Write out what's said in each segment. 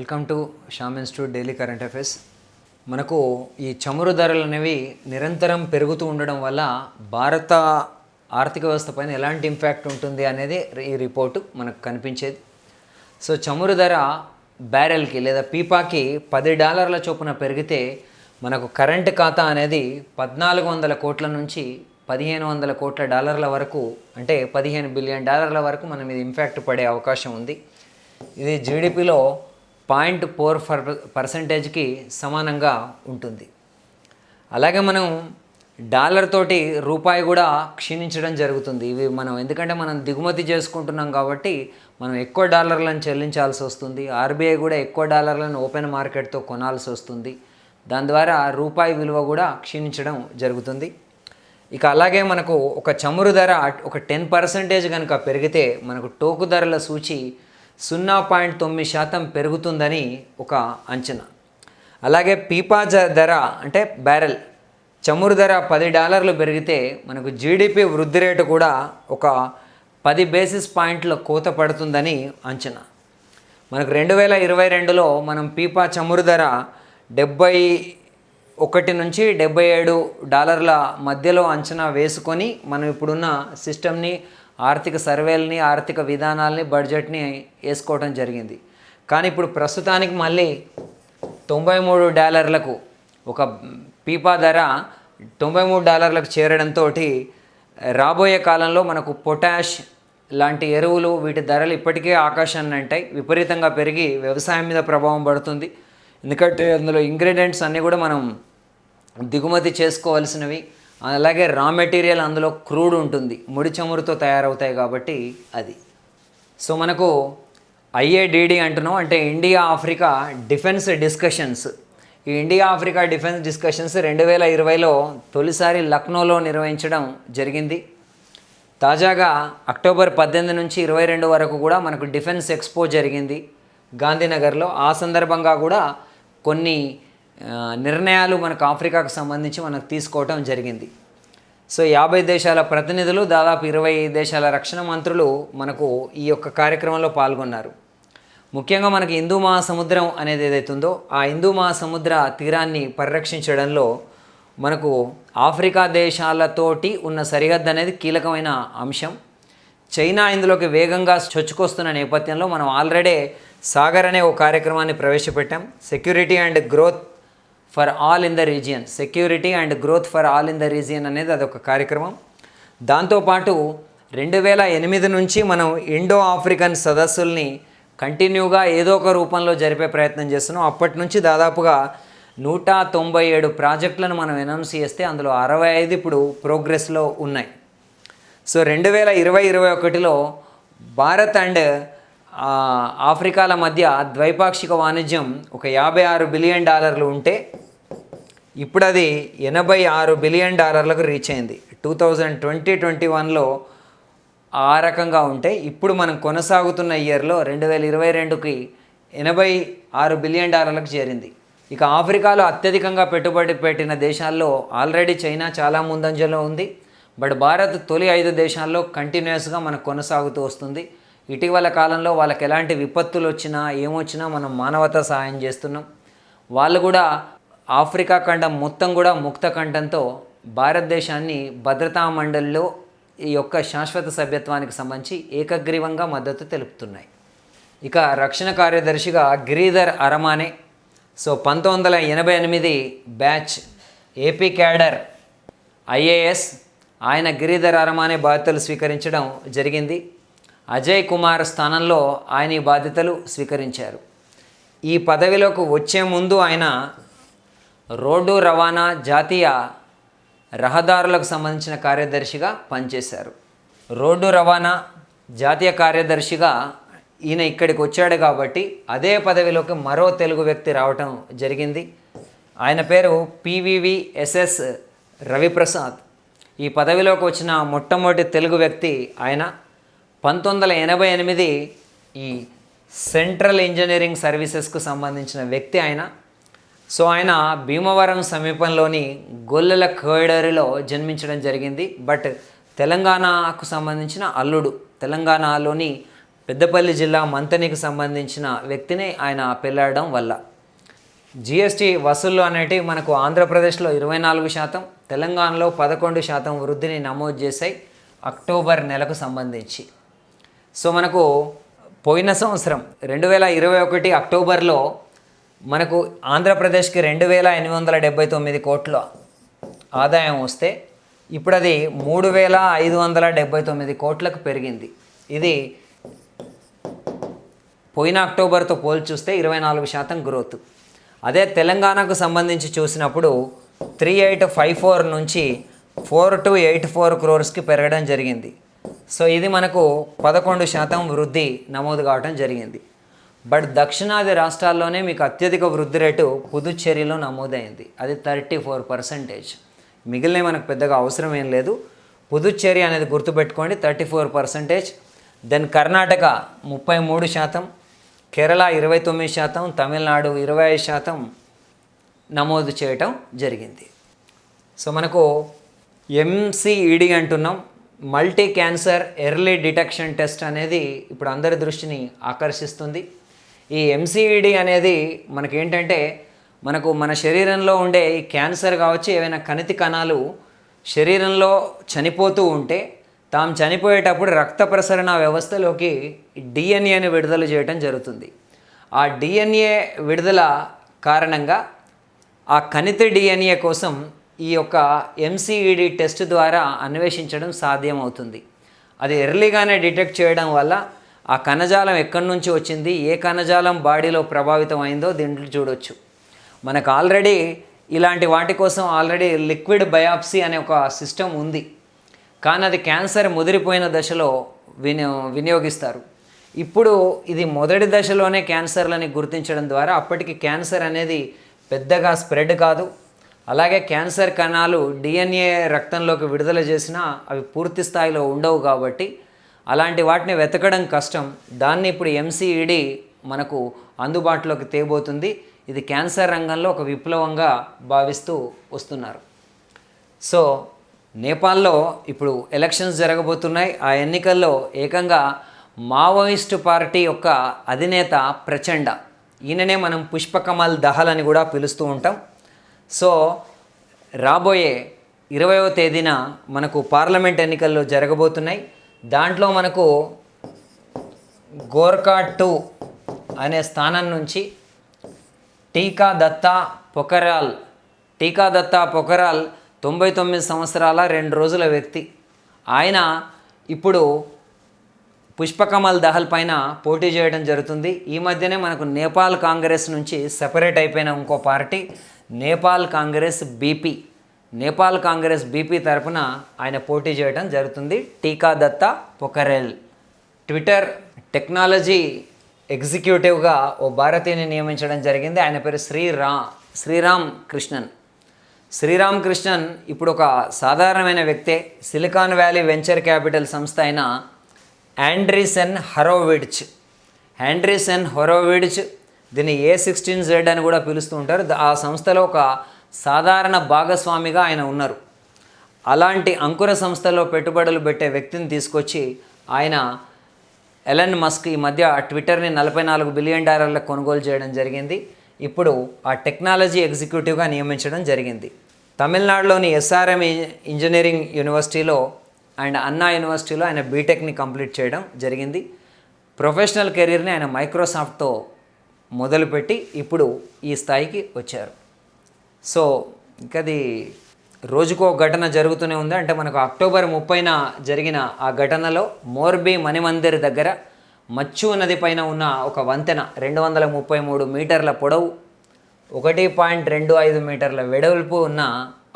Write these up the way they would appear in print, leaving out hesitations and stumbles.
Welcome to Shyam institute daily current affairs. మనకు ఈ చమురు ధరలు అనేవి నిరంతరం పెరుగుతూ ఉండడం వల్ల భారత ఆర్థిక వ్యవస్థ పైన ఎలాంటి ఇంపాక్ట్ ఉంటుంది అనేది ఈ రిపోర్టు మనకు కనిపించేది. సో చమురు ధర బ్యారెల్కి లేదా పీపాకి $10 చొప్పున పెరిగితే మనకు కరెంటు ఖాతా అనేది 1400 కోట్ల నుంచి 1500 కోట్ల డాలర్ల వరకు, అంటే $15 బిలియన్ వరకు మన మీద ఇంపాక్ట్ పడే అవకాశం ఉంది. ఇది జీడిపిలో 0.4% సమానంగా ఉంటుంది. అలాగే మనం డాలర్ తోటి రూపాయి కూడా క్షీణించడం జరుగుతుంది. ఇవి మనం ఎందుకంటే మనం దిగుమతి చేసుకుంటున్నాం కాబట్టి మనం ఎక్కువ డాలర్లను చెల్లించాల్సి వస్తుంది. ఆర్బీఐ కూడా ఎక్కువ డాలర్లను ఓపెన్ మార్కెట్తో కొనాల్సి వస్తుంది. దాని ద్వారా రూపాయి విలువ కూడా క్షీణించడం జరుగుతుంది. ఇక అలాగే మనకు ఒక చమురు ధర ఒక 10% కనుక పెరిగితే మనకు టోకు ధరల సూచి 0.9% పెరుగుతుందని ఒక అంచనా. అలాగే పీపా ధర అంటే బ్యారెల్ చమురు ధర $10 పెరిగితే మనకు జీడిపి వృద్ధి రేటు కూడా ఒక 10 బేసిస్ పాయింట్ల కోత పడుతుందని అంచనా. మనకు 2022లో మనం పీపా చమురు ధర $71 నుంచి $77 మధ్యలో అంచనా వేసుకొని మనం ఇప్పుడున్న సిస్టమ్ని, ఆర్థిక సర్వేలని, ఆర్థిక విధానాలని, బడ్జెట్ని వేసుకోవడం జరిగింది. కానీ ఇప్పుడు ప్రస్తుతానికి మళ్ళీ $93 ఒక పీపా ధర $93 చేరడంతో రాబోయే కాలంలో మనకు పొటాష్ లాంటి ఎరువులు వీటి ధరలు ఇప్పటికే ఆకాశాన్ని అంటాయి, విపరీతంగా పెరిగి వ్యవసాయం మీద ప్రభావం పడుతుంది. ఎందుకంటే అందులో ఇంగ్రీడియంట్స్ అన్నీ కూడా మనం దిగుమతి చేసుకోవాల్సినవి. అలాగే రా మెటీరియల్ అందులో క్రూడ్ ఉంటుంది, ముడి చమురుతో తయారవుతాయి కాబట్టి అది. సో మనకు IADD అంటున్నాం, అంటే ఇండియా ఆఫ్రికా డిఫెన్స్ డిస్కషన్స్. ఈ ఇండియా ఆఫ్రికా డిఫెన్స్ డిస్కషన్స్ 2020లో తొలిసారి లక్నోలో నిర్వహించడం జరిగింది. తాజాగా అక్టోబర్ 18 నుంచి 22 వరకు కూడా మనకు డిఫెన్స్ ఎక్స్పో జరిగింది గాంధీనగర్లో. ఆ సందర్భంగా కూడా కొన్ని నిర్ణయాలు మనకు ఆఫ్రికాకు సంబంధించి మనకు తీసుకోవటం జరిగింది. సో 50 దేశాల ప్రతినిధులు, దాదాపు 20 దేశాల రక్షణ మంత్రులు మనకు ఈ యొక్క కార్యక్రమంలో పాల్గొన్నారు. ముఖ్యంగా మనకి హిందూ మహాసముద్రం అనేది ఏదైతుందో ఆ హిందూ మహాసముద్ర తీరాన్ని పరిరక్షించడంలో మనకు ఆఫ్రికా దేశాలతోటి ఉన్న సరిహద్దు అనేది కీలకమైన అంశం. చైనా ఇందులోకి వేగంగా చొచ్చుకొస్తున్న నేపథ్యంలో మనం ఆల్రెడీ సాగర్ అనే ఒక కార్యక్రమాన్ని ప్రవేశపెట్టాం. Security and growth for all in the region, security and growth for all in the region అనేది అదొక కార్యక్రమం. దాంతోపాటు 2008 నుంచి మనం ఇండో ఆఫ్రికన్ సదస్సుల్ని కంటిన్యూగా ఏదో ఒక రూపంలో జరిపే ప్రయత్నం చేస్తున్నాం. అప్పటి నుంచి దాదాపుగా 197 ప్రాజెక్టులను మనం అనౌన్స్ చేస్తే అందులో 65 ఇప్పుడు ప్రోగ్రెస్లో ఉన్నాయి. సో 2020-21లో భారత్ అండ్ ఆఫ్రికాల మధ్య ద్వైపాక్షిక వాణిజ్యం ఒక $56 బిలియన్ ఉంటే ఇప్పుడు అది $86 బిలియన్ రీచ్ అయింది. 2020-21లో ఆ రకంగా ఉంటే ఇప్పుడు మనం కొనసాగుతున్న ఇయర్లో 2022కి $86 బిలియన్ చేరింది. ఇక ఆఫ్రికాలో అత్యధికంగా పెట్టుబడి పెట్టిన దేశాల్లో ఆల్రెడీ చైనా చాలా ముందంజలో ఉంది. బట్ భారత్ తొలి 5 దేశాల్లో కంటిన్యూస్గా మనకు కొనసాగుతూ వస్తుంది. ఇటీవల కాలంలో వాళ్ళకి ఎలాంటి విపత్తులు వచ్చినా ఏమొచ్చినా మనం మానవతా సహాయం చేస్తున్నాం. వాళ్ళు కూడా ఆఫ్రికా ఖండం మొత్తం కూడా ముక్త కంఠంతో భారతదేశాన్ని భద్రతా మండలిలో ఈ యొక్క శాశ్వత సభ్యత్వానికి సంబంధించి ఏకగ్రీవంగా మద్దతు తెలుపుతున్నాయి. ఇక రక్షణ కార్యదర్శిగా Giridhar Aramane, so 1988 batch AP cadre IAS, ఆయన గిరిధర్ అరమానే బాధ్యతలు స్వీకరించడం జరిగింది. అజయ్ కుమార్ స్థానంలో ఆయన ఈ బాధ్యతలు స్వీకరించారు. ఈ పదవిలోకి వచ్చే ముందు ఆయన రోడ్డు రవాణా, జాతీయ రహదారులకు సంబంధించిన కార్యదర్శిగా పనిచేశారు. రోడ్డు రవాణా జాతీయ కార్యదర్శిగా ఈయన ఇక్కడికి వచ్చాడు కాబట్టి అదే పదవిలోకి మరో తెలుగు వ్యక్తి రావటం జరిగింది. ఆయన పేరు PVVSS రవిప్రసాద్. ఈ పదవిలోకి వచ్చిన మొట్టమొదటి తెలుగు వ్యక్తి ఆయన. 1988 ఈ సెంట్రల్ ఇంజనీరింగ్ సర్వీసెస్కు సంబంధించిన వ్యక్తి ఆయన. సో ఆయన భీమవరం సమీపంలోని గొల్లెల కోడరిలో జన్మించడం జరిగింది. బట్ తెలంగాణకు సంబంధించిన అల్లుడు, తెలంగాణలోని పెద్దపల్లి జిల్లా మంతనికి సంబంధించిన వ్యక్తిని ఆయన పెళ్ళాడడం వల్ల. జిఎస్టీ వసూళ్ళు అనేటివి మనకు ఆంధ్రప్రదేశ్లో 24%, తెలంగాణలో 11% వృద్ధిని నమోదు చేశాయి అక్టోబర్ నెలకు సంబంధించి. సో మనకు పోయిన సంవత్సరం 2021 అక్టోబర్లో మనకు ఆంధ్రప్రదేశ్కి 2879 కోట్ల ఆదాయం వస్తే ఇప్పుడు అది 3579 కోట్లకు పెరిగింది. ఇది పోయిన అక్టోబర్తో పోల్చి చూస్తే 24% గ్రోత్. అదే తెలంగాణకు సంబంధించి చూసినప్పుడు 3854 నుంచి 4284 క్రోర్స్కి పెరగడం జరిగింది. సో ఇది మనకు 11% వృద్ధి నమోదు కావడం జరిగింది. బట్ దక్షిణాది రాష్ట్రాల్లోనే మీకు అత్యధిక వృద్ధి రేటు పుదుచ్చేరిలో నమోదైంది, అది 34%. మిగిలినవి మనకు పెద్దగా అవసరం ఏం లేదు. పుదుచ్చేరి అనేది గుర్తుపెట్టుకోండి 34%. దెన్ కర్ణాటక 33%, కేరళ 29%, తమిళనాడు 25% నమోదు చేయటం జరిగింది. సో మనకు ఎంసిఈడి అంటున్నాం, multi cancer early detection test అనేది ఇప్పుడు అందరి దృష్టిని ఆకర్షిస్తుంది. ఈ ఎంసిఈడి అనేది మనకేంటంటే మన శరీరంలో ఉండే ఈ క్యాన్సర్ కావచ్చు, ఏవైనా కణితి కణాలు శరీరంలో చనిపోతూ ఉంటే తాము చనిపోయేటప్పుడు రక్త ప్రసరణ వ్యవస్థలోకి డిఎన్ఏని విడుదల చేయడం జరుగుతుంది. ఆ డిఎన్ఏ విడుదల కారణంగా ఆ కణితి డిఎన్ఏ కోసం ఈ యొక్క ఎంసిఈడి టెస్ట్ ద్వారా అన్వేషించడం సాధ్యమవుతుంది. అది ఎర్లీగానే డిటెక్ట్ చేయడం వల్ల ఆ కణజాలం ఎక్కడి నుంచి వచ్చింది, ఏ కణజాలం బాడీలో ప్రభావితం అయిందో దీంట్లో చూడొచ్చు. మనకు ఆల్రెడీ ఇలాంటి వాటి కోసం ఆల్రెడీ లిక్విడ్ బయాప్సీ అనే ఒక సిస్టమ్ ఉంది, కానీ అది క్యాన్సర్ ముదిరిపోయిన దశలో వినియోగిస్తారు. ఇప్పుడు ఇది మొదటి దశలోనే క్యాన్సర్లని గుర్తించడం ద్వారా అప్పటికి క్యాన్సర్ అనేది పెద్దగా స్ప్రెడ్ కాదు. అలాగే క్యాన్సర్ కణాలు డిఎన్ఏ రక్తంలోకి విడుదల చేసినా అవి పూర్తి స్థాయిలో ఉండవు కాబట్టి అలాంటి వాటిని వెతకడం కష్టం. దాన్ని ఇప్పుడు ఎంసిఈడి మనకు అందుబాటులోకి తేబోతుంది. ఇది క్యాన్సర్ రంగంలో ఒక విప్లవంగా భావిస్తూ వస్తున్నారు. సో నేపాల్లో ఇప్పుడు ఎలక్షన్స్ జరగబోతున్నాయి. ఆ ఎన్నికల్లో ఏకంగా మావోయిస్టు పార్టీ యొక్క అధినేత ప్రచండ, ఈయననే మనం పుష్పకమల్ దహల్ అని కూడా పిలుస్తూ ఉంటాం. సో రాబోయే 20వ తేదీన మనకు పార్లమెంట్ ఎన్నికల్లో జరగబోతున్నాయి. దాంట్లో మనకు గోర్ఖా 2 అనే స్థానం నుంచి టీకా దత్తా పొఖరాల్ 99 సంవత్సరాల 2 రోజుల వ్యక్తి. ఆయన ఇప్పుడు పుష్పకమల్ దహల్ పైన పోటీ చేయడం జరుగుతుంది. ఈ మధ్యనే మనకు నేపాల్ కాంగ్రెస్ నుంచి సెపరేట్ అయిపోయిన ఇంకో పార్టీ నేపాల్ కాంగ్రెస్ బీపీ తరపున ఆయన పోటీ చేయడం జరుగుతుంది. టీకా దత్తా పొఖరేల్. ట్విట్టర్ టెక్నాలజీ ఎగ్జిక్యూటివ్గా ఓ భారతీయుని నియమించడం జరిగింది. ఆయన పేరు శ్రీరామ్ కృష్ణన్ ఇప్పుడు ఒక సాధారణమైన వ్యక్తే. సిలికాన్ వ్యాలీ వెంచర్ క్యాపిటల్ సంస్థ అయిన ఆండ్రీసెన్ హొరోవిడ్జ్ దీన్ని A16Z అని కూడా పిలుస్తూ ఉంటారు. ఆ సంస్థలో ఒక సాధారణ భాగస్వామిగా ఆయన ఉన్నారు. అలాంటి అంకుర సంస్థలో పెట్టుబడులు పెట్టే వ్యక్తిని తీసుకొచ్చి ఆయన ఎలన్ మస్క్ ఈ మధ్య ట్విట్టర్ని $44 బిలియన్ కొనుగోలు చేయడం జరిగింది. ఇప్పుడు ఆ టెక్నాలజీ ఎగ్జిక్యూటివ్గా నియమించడం జరిగింది. తమిళనాడులోని SRM ఇంజనీరింగ్ యూనివర్సిటీలో అండ్ అన్నా యూనివర్సిటీలో ఆయన బీటెక్ని కంప్లీట్ చేయడం జరిగింది. ప్రొఫెషనల్ కెరీర్ని ఆయన మైక్రోసాఫ్ట్తో మొదలుపెట్టి ఇప్పుడు ఈ స్థాయికి వచ్చారు. సో ఇంకది రోజుకో ఘటన జరుగుతూనే ఉంది. అంటే మనకు అక్టోబర్ 30న జరిగిన ఆ ఘటనలో మోర్బీ మణిమందిర్ దగ్గర మచ్చు నది పైన ఉన్న ఒక వంతెన 233 మీటర్ల పొడవు 1.25 మీటర్ల వెడల్పు ఉన్న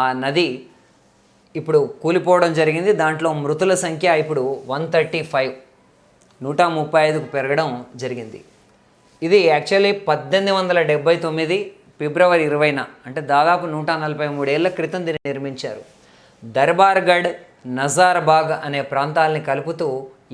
ఆ నది ఇప్పుడు కూలిపోవడం జరిగింది. దాంట్లో మృతుల సంఖ్య ఇప్పుడు 135కు పెరగడం జరిగింది. ఇది యాక్చువల్లీ 1879 ఫిబ్రవరి 20న అంటే దాదాపు 143 ఏళ్ల క్రితం దీన్ని నిర్మించారు. దర్బార్గఢ్, నజార్బాగ్ అనే ప్రాంతాలని కలుపుతూ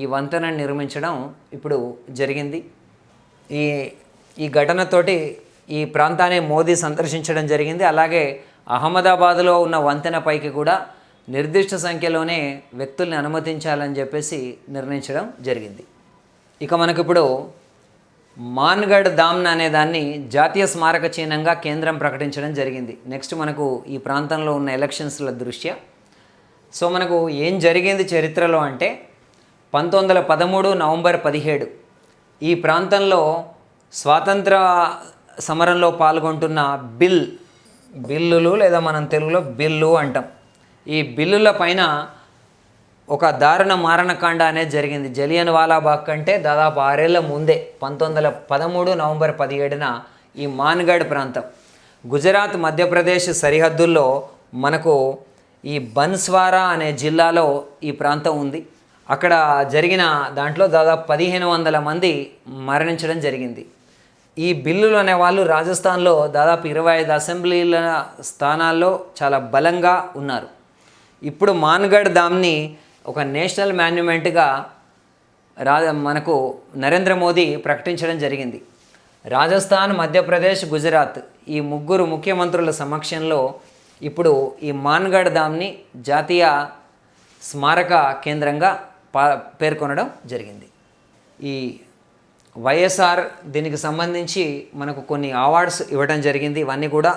ఈ వంతెనను నిర్మించడం ఇప్పుడు జరిగింది. ఈ ఘటనతోటి ఈ ప్రాంతాన్ని మోదీ సందర్శించడం జరిగింది. అలాగే అహ్మదాబాద్లో ఉన్న వంతెన పైకి కూడా నిర్దిష్ట సంఖ్యలోనే వ్యక్తుల్ని అనుమతించాలని చెప్పేసి నిర్ణయించడం జరిగింది. ఇక మనకిప్పుడు మాన్గఢ్ ధామ్ అనే దాన్ని జాతీయ స్మారక చిహ్నంగా కేంద్రం ప్రకటించడం జరిగింది. నెక్స్ట్ మనకు ఈ ప్రాంతంలో ఉన్న ఎలక్షన్స్ల దృష్ట్యా సో మనకు ఏం జరిగింది చరిత్రలో అంటే 1913 నవంబర్ 17 ఈ ప్రాంతంలో స్వాతంత్ర సమరంలో పాల్గొంటున్న బిల్లులు లేదా మనం తెలుగులో బిల్లు అంటాం. ఈ బిల్లుల పైన ఒక దారుణ మారణకాండ అనేది జరిగింది. జలియన్ వాలాబాగ్ కంటే దాదాపు 6 ఏళ్ల ముందే 1913 నవంబర్ 17న ఈ మాన్గఢ్ ప్రాంతం గుజరాత్ మధ్యప్రదేశ్ సరిహద్దుల్లో మనకు ఈ బన్స్వారా అనే జిల్లాలో ఈ ప్రాంతం ఉంది. అక్కడ జరిగిన దాంట్లో దాదాపు 1500 మంది మరణించడం జరిగింది. ఈ బిల్లులు అనే వాళ్ళు రాజస్థాన్లో దాదాపు 25 అసెంబ్లీల స్థానాల్లో చాలా బలంగా ఉన్నారు. ఇప్పుడు మాన్గఢ్ ధామ్ని ఒక నేషనల్ మాన్యుమెంట్గా మనకు నరేంద్ర మోదీ ప్రకటించడం జరిగింది. రాజస్థాన్, మధ్యప్రదేశ్, గుజరాత్ ఈ 3 ముఖ్యమంత్రుల సమక్షంలో ఇప్పుడు ఈ మాన్గఢ్ ధామ్ని జాతీయ స్మారక కేంద్రంగా పేర్కొనడం జరిగింది. ఈ వైఎస్ఆర్ దీనికి సంబంధించి మనకు కొన్ని అవార్డ్స్ ఇవ్వడం జరిగింది. ఇవన్నీ కూడా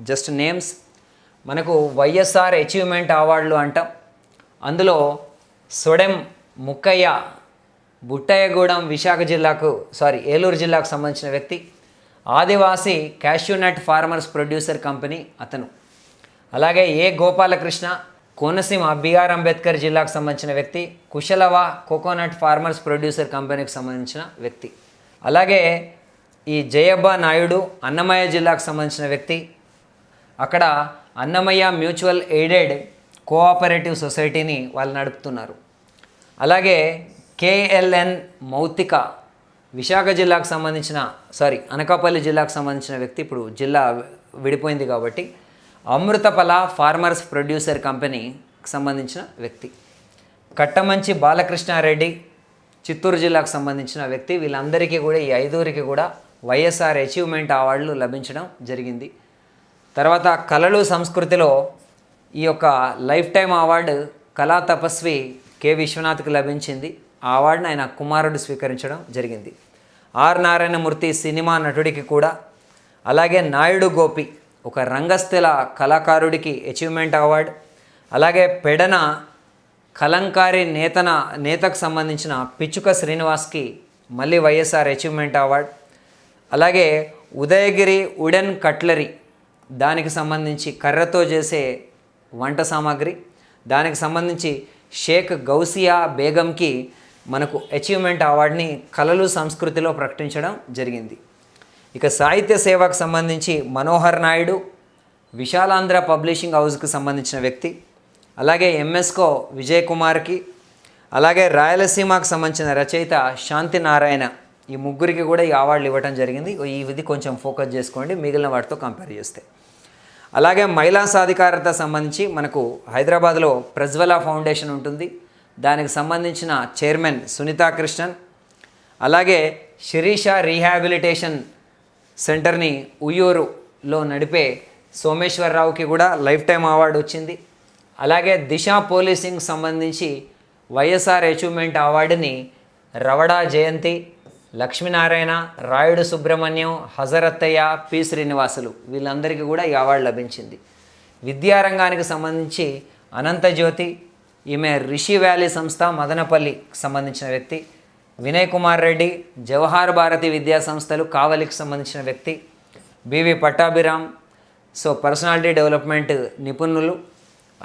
జస్ట్ నేమ్స్. మనకు వైఎస్ఆర్ అచీవ్మెంట్ అవార్డులు అంటాం. అందులో సొడెం ముక్కయ్య బుట్టయ్యగూడెం ఏలూరు జిల్లాకు సంబంధించిన వ్యక్తి. ఆదివాసీ క్యాష్యూనట్ ఫార్మర్స్ ప్రొడ్యూసర్ కంపెనీ అతను. అలాగే గోపాలకృష్ణ కోనసీమ బిఆర్ అంబేద్కర్ జిల్లాకు సంబంధించిన వ్యక్తి. కుశలవ కోకోనట్ ఫార్మర్స్ ప్రొడ్యూసర్ కంపెనీకి సంబంధించిన వ్యక్తి. అలాగే ఈ జయబ్బ నాయుడు అన్నమయ్య జిల్లాకు సంబంధించిన వ్యక్తి. అక్కడ అన్నమయ్య మ్యూచువల్ ఎయిడెడ్ కోఆపరేటివ్ సొసైటీని వాళ్ళు నడుపుతున్నారు. అలాగే కేఎల్ఎన్ మౌతిక విశాఖ జిల్లాకు సంబంధించిన అనకాపల్లి జిల్లాకు సంబంధించిన వ్యక్తి. ఇప్పుడు జిల్లా విడిపోయింది కాబట్టి అమృతఫల ఫార్మర్స్ ప్రొడ్యూసర్ కంపెనీకి సంబంధించిన వ్యక్తి. కట్టమంచి బాలకృష్ణారెడ్డి చిత్తూరు జిల్లాకు సంబంధించిన వ్యక్తి. వీళ్ళందరికీ కూడా ఈ 5 కూడా వైఎస్ఆర్ అచీవ్మెంట్ అవార్డులు లభించడం జరిగింది. తర్వాత కళలు సంస్కృతిలో ఈ యొక్క లైఫ్ టైం అవార్డు కళా తపస్వి కె విశ్వనాథ్కి లభించింది. ఆ అవార్డును ఆయన కుమారుడు స్వీకరించడం జరిగింది. ఆర్ నారాయణమూర్తి సినిమా నటుడికి కూడా. అలాగే నాయుడు గోపి ఒక రంగస్థల కళాకారుడికి అచీవ్మెంట్ అవార్డు. అలాగే పెడన కలంకారి నేతకు సంబంధించిన పిచ్చుక శ్రీనివాస్కి మళ్ళీ వైఎస్ఆర్ అచీవ్మెంట్ అవార్డు. అలాగే ఉదయగిరి వుడెన్ కట్లరీ దానికి సంబంధించి కర్రతో చేసే వంట సామాగ్రి దానికి సంబంధించి షేక్ గౌసియా బేగంకి మనకు అచీవ్మెంట్ అవార్డుని కళలు సంస్కృతిలో ప్రకటించడం జరిగింది. ఇక సాహిత్య సేవకు సంబంధించి మనోహర్ నాయుడు విశాలాంధ్ర పబ్లిషింగ్ హౌస్కి సంబంధించిన వ్యక్తి. అలాగే ఎంఎస్కో విజయ్ కుమార్కి. అలాగే రాయలసీమకు సంబంధించిన రచయిత శాంతి నారాయణ. ఈ 3 కూడా ఈ అవార్డులు ఇవ్వడం జరిగింది. ఇది కొంచెం ఫోకస్ చేసుకోండి మిగిలిన వాటితో కంపేర్ చేస్తే. అలాగే మహిళా సాధికారత సంబంధించి మనకు హైదరాబాద్లో ప్రజ్వల ఫౌండేషన్ ఉంటుంది. దానికి సంబంధించిన చైర్మన్ సునీతా కృష్ణన్. అలాగే శిరీష రీహాబిలిటేషన్ సెంటర్ని ఉయ్యూరులో నడిపే సోమేశ్వరరావుకి కూడా లైఫ్ టైం అవార్డు వచ్చింది. అలాగే దిశ పోలీసింగ్ సంబంధించి వైఎస్ఆర్ అచీవ్మెంట్ అవార్డుని రవడా జయంతి, లక్ష్మీనారాయణ, రాయుడు సుబ్రహ్మణ్యం, హజరత్తయ్య, పి శ్రీనివాసులు వీళ్ళందరికీ కూడా ఈ అవార్డు లభించింది. విద్యారంగానికి సంబంధించి అనంతజ్యోతి, ఈమె రిషి వ్యాలీ సంస్థ మదనపల్లికి సంబంధించిన వ్యక్తి. వినయ్ కుమార్ రెడ్డి జవహర్ భారతి విద్యా సంస్థలు కావలికి సంబంధించిన వ్యక్తి. బివి పట్టాభిరామ్ పర్సనాలిటీ డెవలప్మెంట్ నిపుణులు.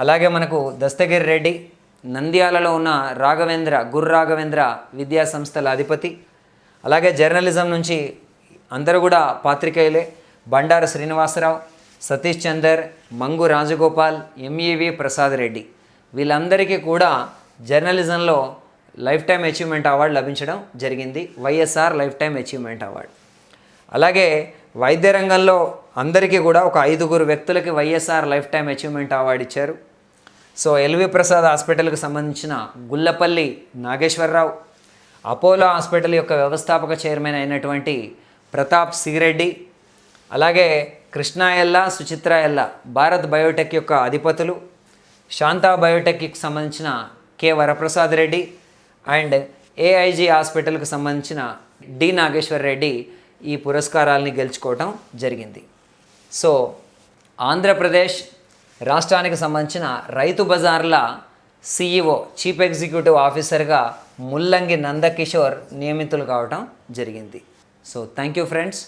అలాగే మనకు దస్తగిరి రెడ్డి నంద్యాలలో ఉన్న రాఘవేంద్ర విద్యా సంస్థల అధిపతి. అలాగే జర్నలిజం నుంచి అందరూ కూడా పాత్రికేయులే. బండారు శ్రీనివాసరావు, సతీష్ చందర్, మంగు రాజగోపాల్, ఎంఈవి ప్రసాద్ రెడ్డి వీళ్ళందరికీ కూడా జర్నలిజంలో లైఫ్ టైం అచీవ్మెంట్ అవార్డు లభించడం జరిగింది, YSR life time achievement award. అలాగే వైద్య రంగంలో అందరికీ కూడా ఒక 5 వ్యక్తులకి YSR life time achievement award ఇచ్చారు. ఎల్వి ప్రసాద్ హాస్పిటల్కి సంబంధించిన గుల్లపల్లి నాగేశ్వరరావు, అపోలో హాస్పిటల్ యొక్క వ్యవస్థాపక చైర్మన్ అయినటువంటి ప్రతాప్ సిరెడ్డి, అలాగే కృష్ణా ఎల్లా, సుచిత్ర ఎల్లా భారత్ బయోటెక్ యొక్క అధిపతులు, శాంతా బయోటెక్కి సంబంధించిన K Varaprasad Reddy and AIG హాస్పిటల్కి సంబంధించిన డి నాగేశ్వర్ రెడ్డి ఈ పురస్కారాలని గెలుచుకోవటం జరిగింది. సో ఆంధ్రప్రదేశ్ రాష్ట్రానికి సంబంధించిన రైతు బజార్ల సిఇఓ చీఫ్ ఎగ్జిక్యూటివ్ ఆఫీసర్గా ముల్లంగి నందకిషోర్ నియమితులు కావటం జరిగింది. So thank you friends.